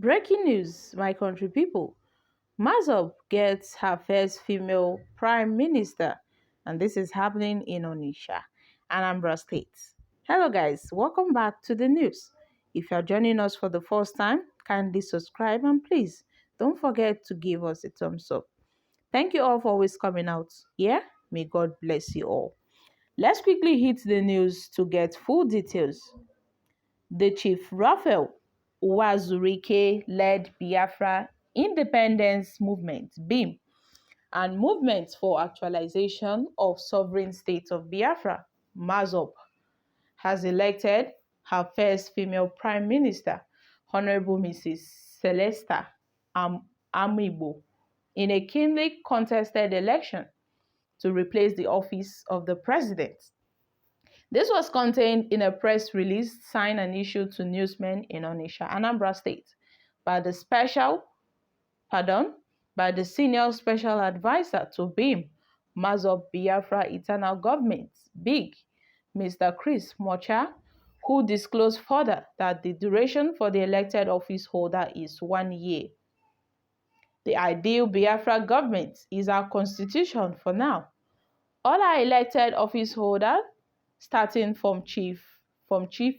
Breaking news, my country people. MASSOB gets her first female prime minister, and this is happening in Onitsha, Anambra State. Hello, guys. Welcome back to the news. If you're joining us for the first time, kindly subscribe and please don't forget to give us a thumbs up. Thank you all for always coming out here. May God bless you all. Let's quickly hit the news to get full details. The Chief Raphael Uwazurike-led Biafra Independence Movement (BIM) and Movement for Actualization of Sovereign State of Biafra (MASSOB) has elected her first female Prime Minister, Honorable Mrs. Celesta Amibo, in a keenly contested election to replace the office of the President. This was contained in a press release signed and issued to newsmen in Onitsha, Anambra State, by the senior special advisor to BIM, MASSOB Biafra Eternal Government, BIG, Mr. Chris Mocha, who disclosed further that the duration for the elected office holder is 1 year. The ideal Biafra government is our constitution for now. All our elected office holders, starting from chief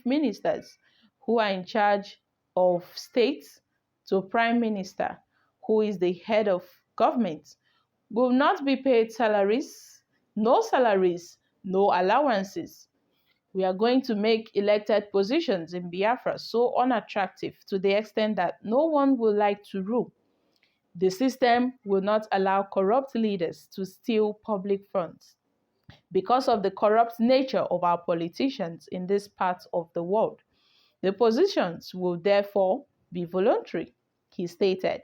ministers who are in charge of states to prime minister who is the head of government, will not be paid salaries, no allowances. We are going to make elected positions in Biafra so unattractive to the extent that no one will like to rule. The system will not allow corrupt leaders to steal public funds. Because of the corrupt nature of our politicians in this part of the world, the positions will therefore be voluntary, he stated.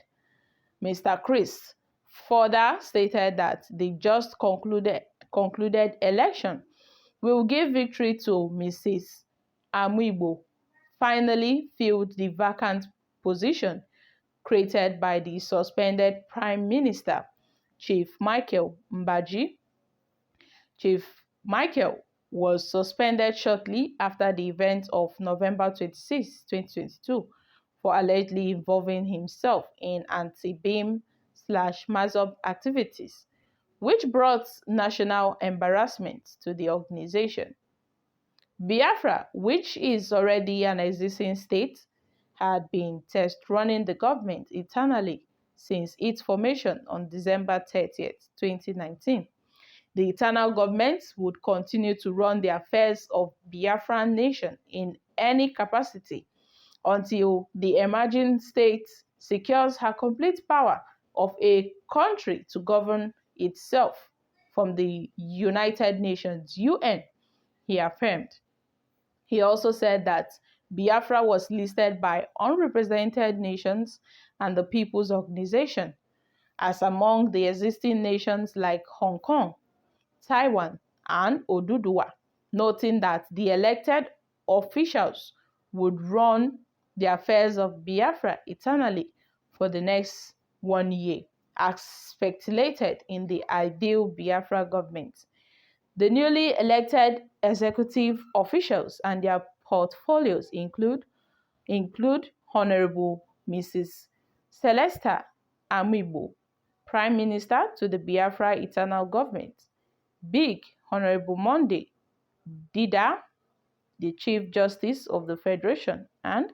Mr. Chris further stated that the just concluded election will give victory to Mrs. Amibo, finally filled the vacant position created by the suspended Prime Minister, Chief Michael Mbaji. Chief Michael was suspended shortly after the event of November 26, 2022, for allegedly involving himself in anti-BIM/MASSOB activities, which brought national embarrassment to the organization. Biafra, which is already an existing state, had been test-running the government internally since its formation on December 30, 2019. The eternal government would continue to run the affairs of Biafran nation in any capacity until the emerging state secures her complete power of a country to govern itself from the United Nations (UN), he affirmed. He also said that Biafra was listed by Unrepresented Nations and the People's Organization as among the existing nations like Hong Kong, Taiwan, and Oduduwa, noting that the elected officials would run the affairs of Biafra eternally for the next 1 year, as speculated in the ideal Biafra government. The newly elected executive officials and their portfolios include Honorable Mrs. Celesta Amibo, Prime Minister to the Biafra Eternal Government, BIG Honorable Monday Dida, the Chief Justice of the Federation, and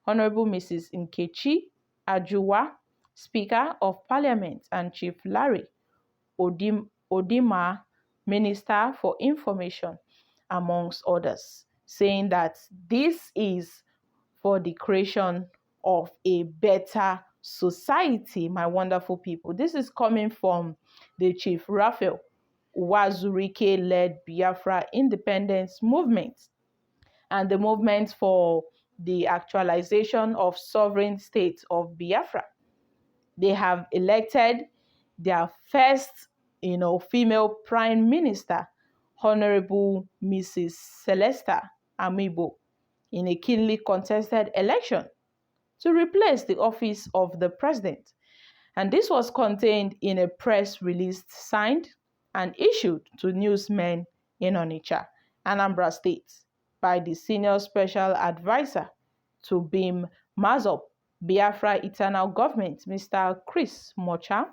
Honorable Mrs. Nkechi Ajuwa, Speaker of Parliament, and Chief Larry Odima, Minister for Information, amongst others, saying that this is for the creation of a better society, my wonderful people. This is coming from the Chief Raphael Uwazurike-led Biafra Independence Movement and the Movement for the Actualization of Sovereign State of Biafra. They have elected their first, female Prime Minister, Honorable Mrs. Celesta Amibo, in a keenly contested election to replace the office of the President. And this was contained in a press release signed and issued to newsmen in Onitsha, Anambra State, by the senior special advisor to BIM MASSOB, Biafra Eternal Government, Mr. Chris Mocha,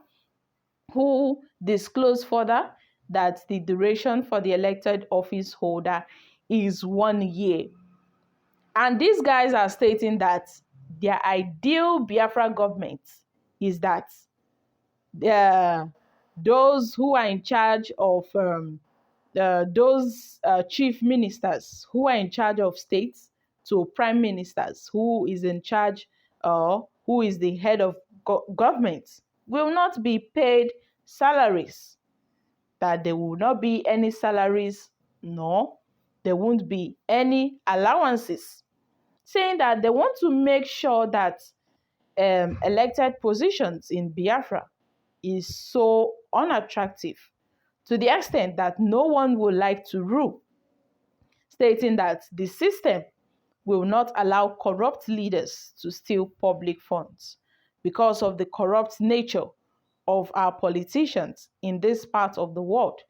who disclosed further that the duration for the elected office holder is 1 year. And these guys are stating that their ideal Biafra government is that those who are in charge of those chief ministers who are in charge of states to prime ministers who is in charge who is the head of government will not be paid salaries, that there will not be any salaries, no, there won't be any allowances, saying that they want to make sure that elected positions in Biafra is so unattractive to the extent that no one would like to rule, stating that the system will not allow corrupt leaders to steal public funds because of the corrupt nature of our politicians in this part of the world.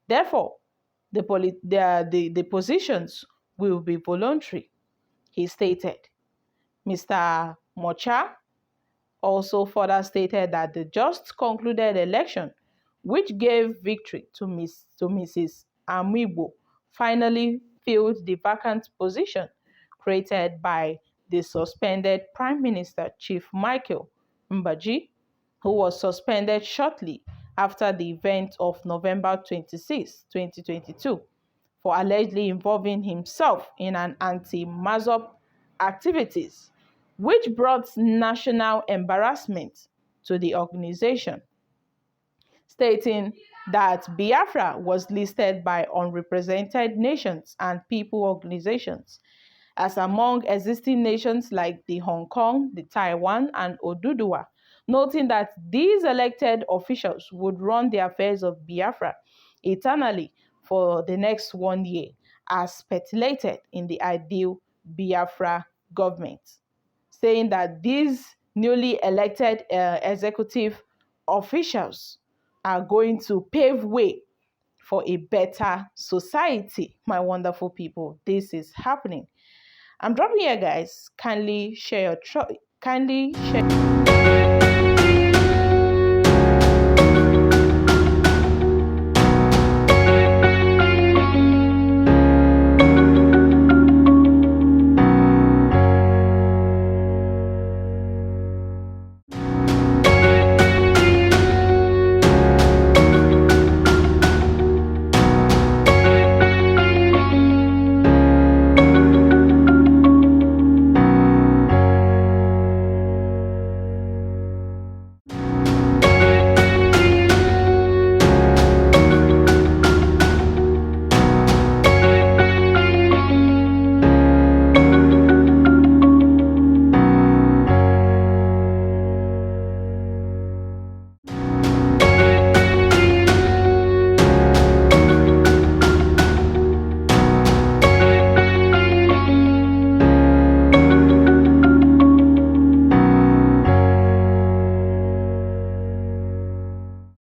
Therefore, the positions will be voluntary, he stated. Mr. Mocha also further stated that the just concluded election, which gave victory to Mrs. Amiibo, finally filled the vacant position created by the suspended Prime Minister Chief Michael Mbaji, who was suspended shortly after the event of November 26, 2022, for allegedly involving himself in an anti-MASSOB activities, which brought national embarrassment to the organization, stating that Biafra was listed by unrepresented nations and people organizations as among existing nations like the Hong Kong, the Taiwan, and Oduduwa, noting that these elected officials would run the affairs of Biafra eternally for the next 1 year, as speculated in the ideal Biafra government, saying that these newly elected executive officials are going to pave way for a better society. My wonderful people, this is happening. I'm dropping here, guys. Kindly share your